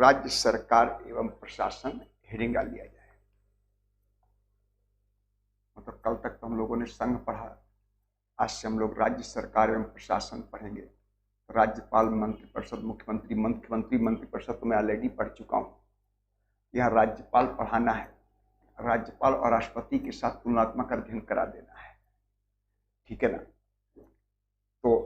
राज्य सरकार एवं प्रशासन हेडिंगा लिया जाए। मतलब कल तक तो हम लोगों ने संघ पढ़ा, आज से हम लोग राज्य सरकार एवं प्रशासन पढ़ेंगे। राज्यपाल, मंत्रिपरिषद, मुख्यमंत्री, मंत्रिपरिषद तो मैं ऑलरेडी पढ़ चुका हूँ। यहाँ राज्यपाल पढ़ाना है, राज्यपाल और राष्ट्रपति के साथ तुलनात्मक अध्ययन करा देना है, ठीक है ना। तो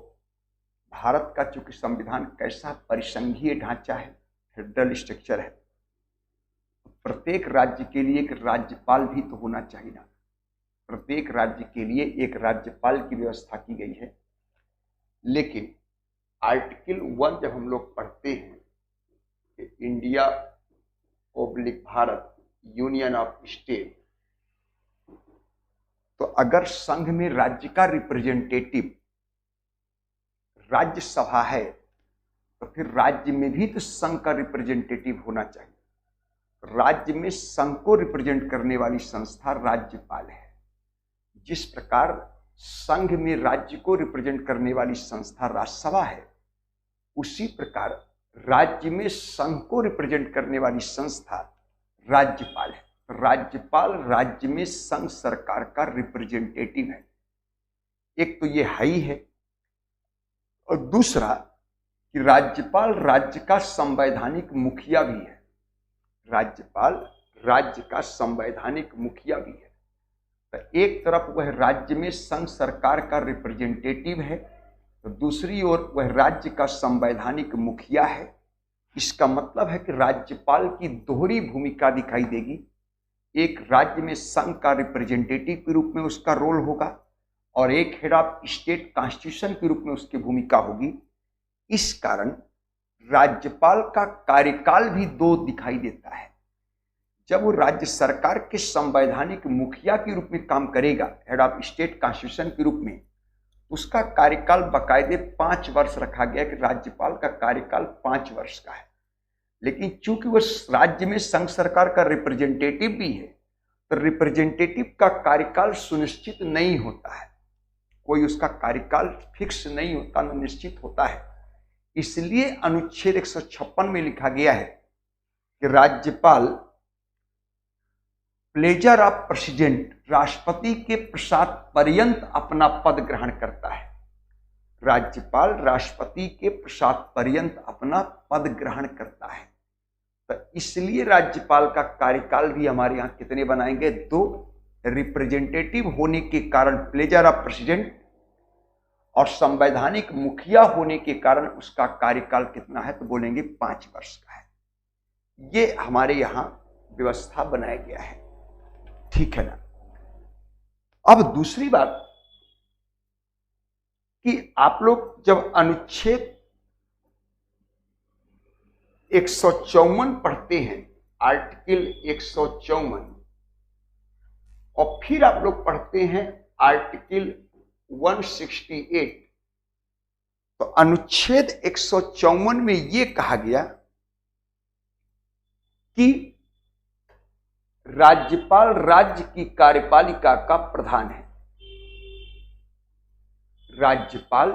भारत का चूंकि संविधान कैसा परिसंघीय ढांचा है, फेडरल स्ट्रक्चर है, तो प्रत्येक राज्य के लिए एक राज्यपाल भी तो होना चाहिए ना। प्रत्येक राज्य के लिए एक राज्यपाल की व्यवस्था की गई है। लेकिन आर्टिकल 1 जब हम लोग पढ़ते हैं कि India oblique Bharat union of state, तो अगर संघ में राज्य का रिप्रेजेंटेटिव राज्यसभा है तो फिर राज्य में भी तो संघ का रिप्रेजेंटेटिव होना चाहिए। राज्य में संघ को रिप्रेजेंट करने वाली संस्था राज्यपाल है। जिस प्रकार संघ में राज्य को रिप्रेजेंट करने वाली संस्था राज्यसभा है, उसी प्रकार राज्य में संघ को रिप्रेजेंट करने वाली संस्था राज्यपाल है। राज्यपाल राज्य में संघ सरकार का रिप्रेजेंटेटिव है। एक तो ये है ही है, और दूसरा कि राज्यपाल राज्य का संवैधानिक मुखिया भी है। राज्यपाल राज्य का संवैधानिक मुखिया भी है। तो एक तरफ वह राज्य में संघ सरकार का रिप्रेजेंटेटिव है, तो दूसरी ओर वह राज्य का संवैधानिक मुखिया है। इसका मतलब है कि राज्यपाल की दोहरी भूमिका दिखाई देगी। एक राज्य में संघ का रिप्रेजेंटेटिव के रूप में उसका रोल होगा और एक हेड ऑफ स्टेट कॉन्स्टिट्यूशन के रूप में उसकी भूमिका होगी। इस कारण राज्यपाल का कार्यकाल भी दो दिखाई देता है। जब वो राज्य सरकार के संवैधानिक मुखिया के रूप में काम करेगा, हेड ऑफ स्टेट कॉन्स्टिट्यूशन के रूप में, उसका कार्यकाल बाकायदे 5 वर्ष रखा गया कि राज्यपाल का कार्यकाल 5 वर्ष का है। लेकिन चूंकि वह राज्य में संघ सरकार का रिप्रेजेंटेटिव भी है, तो रिप्रेजेंटेटिव का कार्यकाल सुनिश्चित नहीं होता है। कोई उसका कार्यकाल फिक्स नहीं होता, न निश्चित होता है। इसलिए अनुच्छेद 156 में लिखा गया है कि राज्यपाल प्लेजर ऑफ प्रेसिडेंट, राष्ट्रपति के प्रसाद पर्यंत अपना पद ग्रहण करता है। राज्यपाल राष्ट्रपति के प्रसाद पर्यंत अपना पद ग्रहण करता है। तो इसलिए राज्यपाल का कार्यकाल भी हमारे यहाँ कितने बनाएंगे? 2। रिप्रेजेंटेटिव होने के कारण प्लेजर ऑफ प्रेसिडेंट और संवैधानिक मुखिया होने के कारण उसका कार्यकाल कितना है? तो बोलेंगे 5 वर्ष का है। ये हमारे यहाँ व्यवस्था बनाया गया है, ठीक है ना। अब दूसरी बात कि आप लोग जब अनुच्छेद 154 पढ़ते हैं, आर्टिकल 154, और फिर आप लोग पढ़ते हैं आर्टिकल 168, तो अनुच्छेद 154 में यह कहा गया कि राज्यपाल राज्य की कार्यपालिका का प्रधान है। राज्यपाल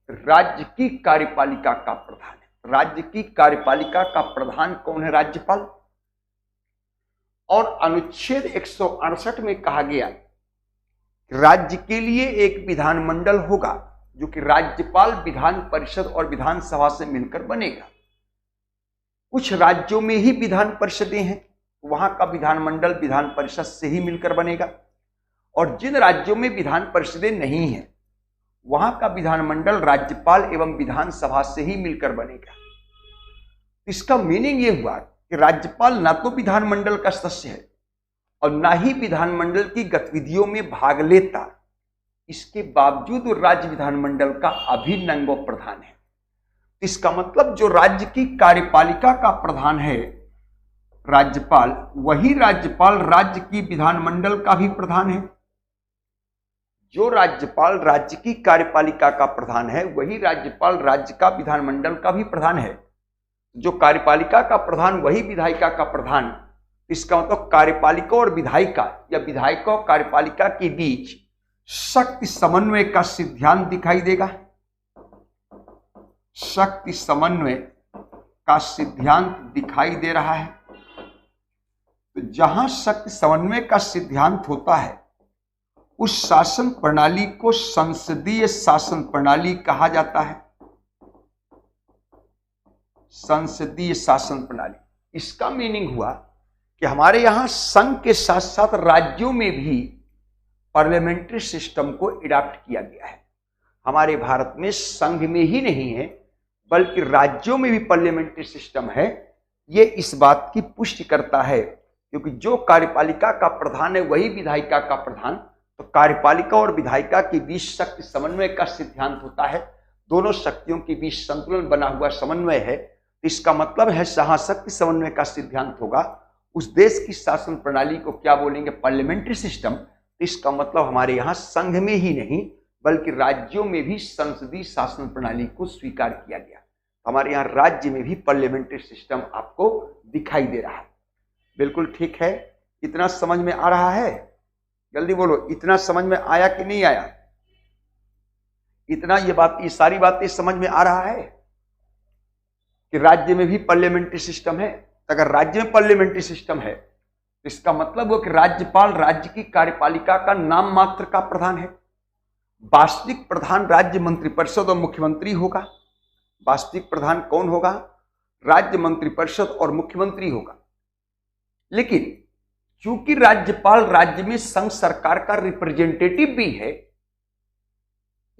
राज्य की कार्यपालिका का प्रधान है। राज्य की कार्यपालिका का प्रधान कौन है? राज्यपाल। और अनुच्छेद 168 में कहा गया कि राज्य के लिए एक विधानमंडल होगा जो कि राज्यपाल, विधान परिषद और विधानसभा से मिलकर बनेगा। कुछ राज्यों में ही विधान परिषदें हैं, वहां का विधानमंडल विधान परिषद से ही मिलकर बनेगा, और जिन राज्यों में विधान परिषदें नहीं हैं वहां का विधानमंडल राज्यपाल एवं विधानसभा से ही मिलकर बनेगा। इसका मीनिंग यह हुआ कि राज्यपाल ना तो विधानमंडल का सदस्य है और ना ही विधानमंडल की गतिविधियों में भाग लेता, इसके बावजूद राज्य विधानमंडल का अभिन्न अंग व प्रधान है। इसका मतलब जो राज्य की कार्यपालिका का प्रधान है राज्यपाल, वही राज्यपाल राज्य की विधानमंडल का भी प्रधान है। जो राज्यपाल राज्य की कार्यपालिका का प्रधान है वही राज्यपाल राज्य का विधानमंडल का भी प्रधान है। जो कार्यपालिका का प्रधान वही विधायिका का प्रधान। इसका मतलब कार्यपालिका और विधायिका या विधायिका और कार्यपालिका के बीच शक्ति समन्वय का सिद्धांत दिखाई देगा। शक्ति समन्वय का सिद्धांत दिखाई दे रहा है। तो जहां शक्ति समन्वय का सिद्धांत होता है उस शासन प्रणाली को संसदीय शासन प्रणाली कहा जाता है। संसदीय शासन प्रणाली, इसका मीनिंग हुआ कि हमारे यहां संघ के साथ साथ राज्यों में भी पार्लियामेंट्री सिस्टम को अडॉप्ट किया गया है। हमारे भारत में संघ में ही नहीं है बल्कि राज्यों में भी पार्लियामेंट्री सिस्टम है। यह इस बात की पुष्टि करता है क्योंकि जो कार्यपालिका का प्रधान है वही विधायिका का प्रधान, तो कार्यपालिका और विधायिका के बीच शक्ति समन्वय का सिद्धांत होता है। दोनों शक्तियों के बीच संतुलन बना हुआ समन्वय है। इसका मतलब है जहां शक्ति समन्वय का सिद्धांत होगा उस देश की शासन प्रणाली को क्या बोलेंगे? Parliamentary system. इसका मतलब हमारे यहाँ संघ में ही नहीं बल्कि राज्यों में भी संसदीय शासन प्रणाली को स्वीकार किया गया। हमारे यहाँ राज्य में भी पार्लियामेंट्री सिस्टम आपको दिखाई दे रहा है। बिल्कुल ठीक है। इतना समझ में आ रहा है? जल्दी बोलो, इतना समझ में आया कि नहीं आया? इतना ये सारी बातें समझ में आ रहा है कि राज्य में भी पार्लियामेंट्री सिस्टम है। अगर राज्य में पार्लियामेंट्री सिस्टम है तो इसका मतलब वो कि राज्यपाल राज्य की कार्यपालिका का नाम मात्र का प्रधान है। वास्तविक प्रधान राज्य मंत्रिपरिषद और मुख्यमंत्री होगा। वास्तविक प्रधान कौन होगा? राज्य मंत्रिपरिषद और मुख्यमंत्री होगा। लेकिन चूंकि राज्यपाल राज्य में संघ सरकार का रिप्रेजेंटेटिव भी है,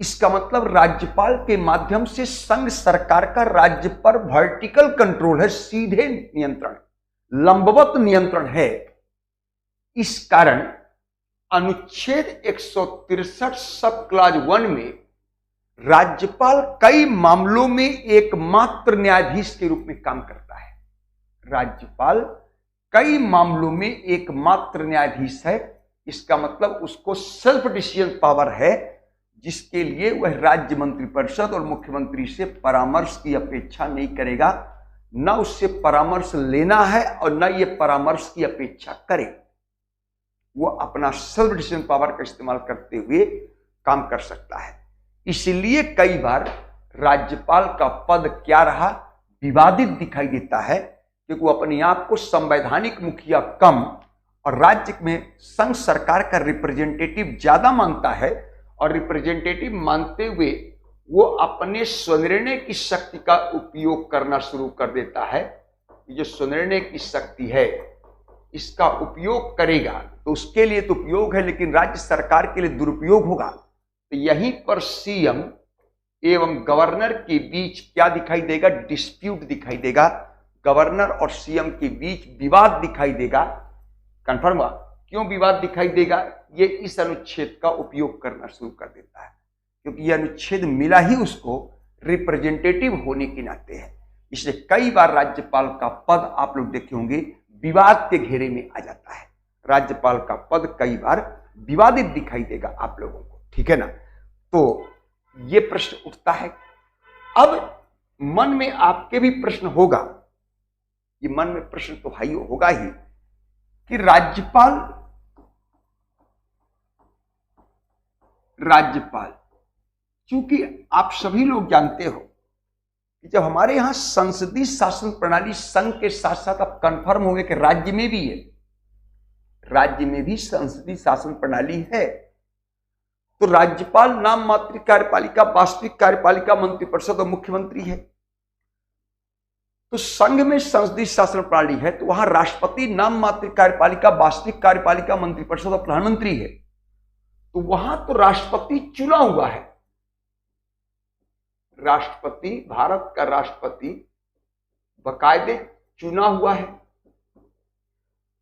इसका मतलब राज्यपाल के माध्यम से संघ सरकार का राज्य पर वर्टिकल कंट्रोल है, सीधे नियंत्रण, लंबवत नियंत्रण है। इस कारण अनुच्छेद 163 सब क्लॉज 1 में राज्यपाल कई मामलों में एकमात्र न्यायाधीश के रूप में काम करता है। राज्यपाल कई मामलों में एकमात्र न्यायाधीश है। इसका मतलब उसको सेल्फ डिसीजन पावर है, जिसके लिए वह राज्य मंत्रिपरिषद और मुख्यमंत्री से परामर्श की अपेक्षा नहीं करेगा। न उससे परामर्श लेना है और न ये परामर्श की अपेक्षा करे। वो अपना सेल्फ डिसीजन पावर का इस्तेमाल करते हुए काम कर सकता है। इसलिए कई बार राज्यपाल का पद क्या रहा, विवादित दिखाई देता है, क्योंकि वो अपने आप को संवैधानिक मुखिया कम और राज्य में संघ सरकार का रिप्रेजेंटेटिव ज्यादा मानता है। और रिप्रेजेंटेटिव मानते हुए वो अपने स्वनिर्णय की शक्ति का उपयोग करना शुरू कर देता है। ये जो स्वनिर्णय की शक्ति है इसका उपयोग करेगा तो उसके लिए तो उपयोग है, लेकिन राज्य सरकार के लिए दुरुपयोग होगा। तो यहीं पर सीएम एवं गवर्नर के बीच क्या दिखाई देगा? डिस्प्यूट दिखाई देगा। गवर्नर और सीएम के बीच विवाद दिखाई देगा। कंफर्म हुआ? क्यों विवाद दिखाई देगा? ये इस अनुच्छेद का उपयोग करना शुरू कर देता है, क्योंकि यह अनुच्छेद मिला ही उसको रिप्रेजेंटेटिव होने के नाते है। इसलिए कई बार राज्यपाल का पद आप लोग देखे होंगे विवाद के घेरे में आ जाता है। राज्यपाल का पद कई बार विवादित दिखाई देगा आप लोगों को, ठीक है ना? तो ये प्रश्न उठता है। अब मन में आपके भी प्रश्न होगा, ये मन में प्रश्न तो हाई होगा ही कि राज्यपाल चूंकि आप सभी लोग जानते हो कि जब हमारे यहां संसदीय शासन प्रणाली संघ के साथ साथ अब कंफर्म हो गए कि राज्य में भी है, राज्य में भी संसदीय शासन प्रणाली है, तो राज्यपाल नाम मात्र कार्यपालिका, वास्तविक कार्यपालिका मंत्रिपरिषद और मुख्यमंत्री है। तो संघ में संसदीय शासन प्रणाली है तो वहां राष्ट्रपति नाम मात्र कार्यपालिका, वास्तविक कार्यपालिका, मंत्रिपरिषद और प्रधानमंत्री है। तो वहां तो राष्ट्रपति चुना हुआ है। राष्ट्रपति, भारत का राष्ट्रपति बकायदे चुना हुआ है।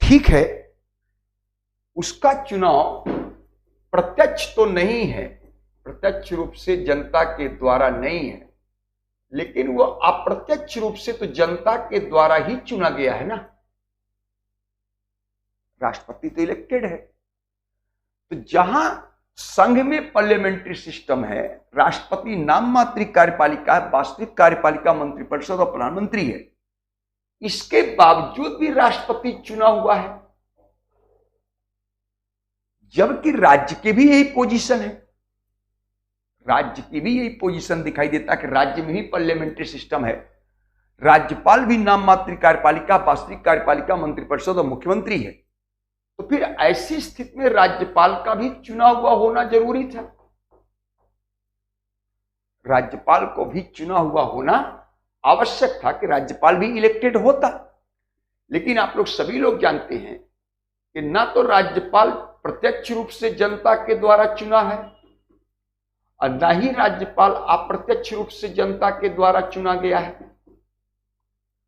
ठीक है, उसका चुनाव प्रत्यक्ष तो नहीं है, प्रत्यक्ष रूप से जनता के द्वारा नहीं है, लेकिन वो अप्रत्यक्ष रूप से तो जनता के द्वारा ही चुना गया है ना। राष्ट्रपति तो इलेक्टेड है। तो जहां संघ में पार्लियामेंट्री सिस्टम है, राष्ट्रपति नाम मात्र कार्यपालिका, वास्तविक कार्यपालिका मंत्रिपरिषद और प्रधानमंत्री है, इसके बावजूद भी राष्ट्रपति चुना हुआ है, जबकि राज्य के भी यही पोजीशन है। राज्य की भी यही पोजीशन दिखाई देता है कि राज्य में ही पार्लियामेंट्री सिस्टम है। राज्यपाल भी नाम मात्र कार्यपालिका, वास्तविक कार्यपालिका मंत्रिपरिषद और मुख्यमंत्री है। तो फिर ऐसी स्थिति में राज्यपाल का भी चुना हुआ होना जरूरी था। राज्यपाल को भी चुना हुआ होना आवश्यक था कि राज्यपाल भी इलेक्टेड होता। लेकिन आप लोग सभी लोग जानते हैं कि ना तो राज्यपाल प्रत्यक्ष रूप से जनता के द्वारा चुना है और ना ही राज्यपाल अप्रत्यक्ष रूप से जनता के द्वारा चुना गया है।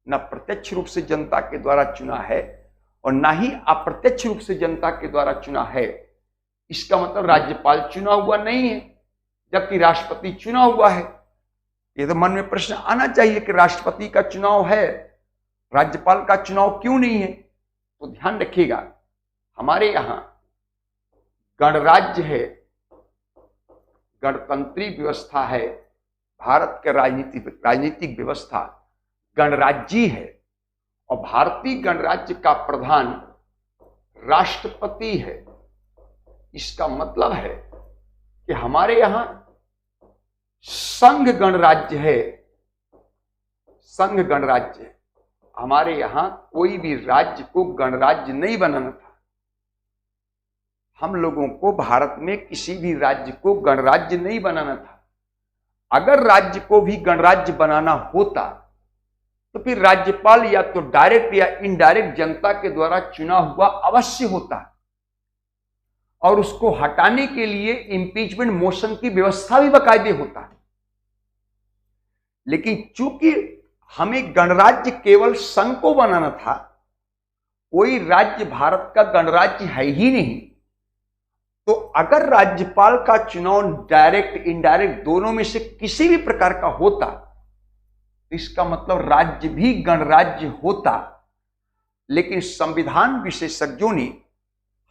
ना प्रत्यक्ष रूप से जनता के द्वारा चुना है और ना ही अप्रत्यक्ष रूप से जनता के द्वारा चुना है। इसका मतलब राज्यपाल चुना हुआ नहीं है, जबकि राष्ट्रपति चुना हुआ है। ये तो मन में प्रश्न आना चाहिए कि राष्ट्रपति का चुनाव है, राज्यपाल का चुनाव क्यों नहीं है? तो ध्यान रखिएगा, हमारे यहां गणराज्य है, गणतंत्रीय व्यवस्था है, भारत के राजनीतिक व्यवस्था गणराज्य है और भारतीय गणराज्य का प्रधान राष्ट्रपति है। इसका मतलब है कि हमारे यहां संघ गणराज्य है, संघ गणराज्य है। हमारे यहां कोई भी राज्य को गणराज्य नहीं बनाना था। हम लोगों को भारत में किसी भी राज्य को गणराज्य नहीं बनाना था। अगर राज्य को भी गणराज्य बनाना होता तो फिर राज्यपाल या तो डायरेक्ट या इनडायरेक्ट जनता के द्वारा चुना हुआ अवश्य होता और उसको हटाने के लिए इंपीचमेंट मोशन की व्यवस्था भी बाकायदे होता। लेकिन चूंकि हमें गणराज्य केवल संघ को बनाना था, कोई राज्य भारत का गणराज्य है ही नहीं, तो अगर राज्यपाल का चुनाव डायरेक्ट इनडायरेक्ट दोनों में से किसी भी प्रकार का होता तो इसका मतलब राज्य भी गणराज्य होता। लेकिन संविधान विशेषज्ञों ने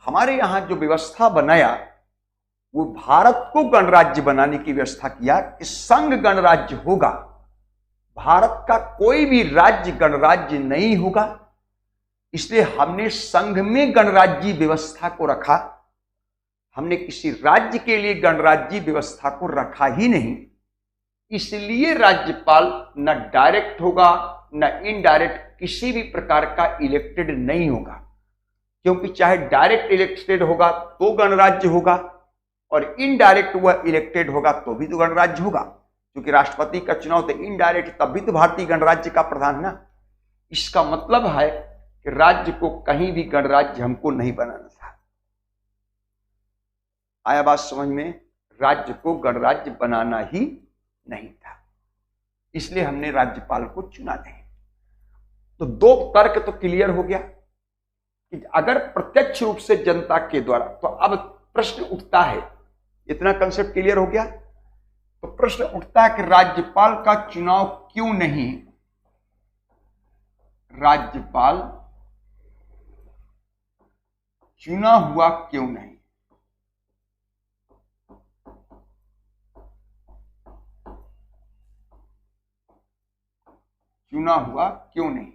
हमारे यहां जो व्यवस्था बनाया वो भारत को गणराज्य बनाने की व्यवस्था किया कि संघ गणराज्य होगा, भारत का कोई भी राज्य गणराज्य नहीं होगा। इसलिए हमने संघ में गणराज्य व्यवस्था को रखा, हमने किसी राज्य के लिए गणराज्य व्यवस्था को रखा ही नहीं। इसलिए राज्यपाल न डायरेक्ट होगा न इनडायरेक्ट किसी भी प्रकार का इलेक्टेड नहीं होगा, क्योंकि चाहे डायरेक्ट इलेक्टेड होगा तो गणराज्य होगा और इनडायरेक्ट वह इलेक्टेड होगा तो भी तो गणराज्य होगा, क्योंकि राष्ट्रपति का चुनाव तो इनडायरेक्ट, तब भी तो भारतीय गणराज्य का प्रधान है ना। इसका मतलब है कि राज्य को कहीं भी गणराज्य हमको नहीं बनाना था। आया बात समझ में? राज्य को गणराज्य बनाना ही नहीं था, इसलिए हमने राज्यपाल को चुना नहीं। तो दो तर्क तो क्लियर हो गया कि अगर प्रत्यक्ष रूप से जनता के द्वारा, तो अब प्रश्न उठता है, इतना कंसेप्ट क्लियर हो गया तो प्रश्न उठता है कि राज्यपाल का चुनाव क्यों नहीं, राज्यपाल चुना हुआ क्यों नहीं? चुना हुआ क्यों नहीं?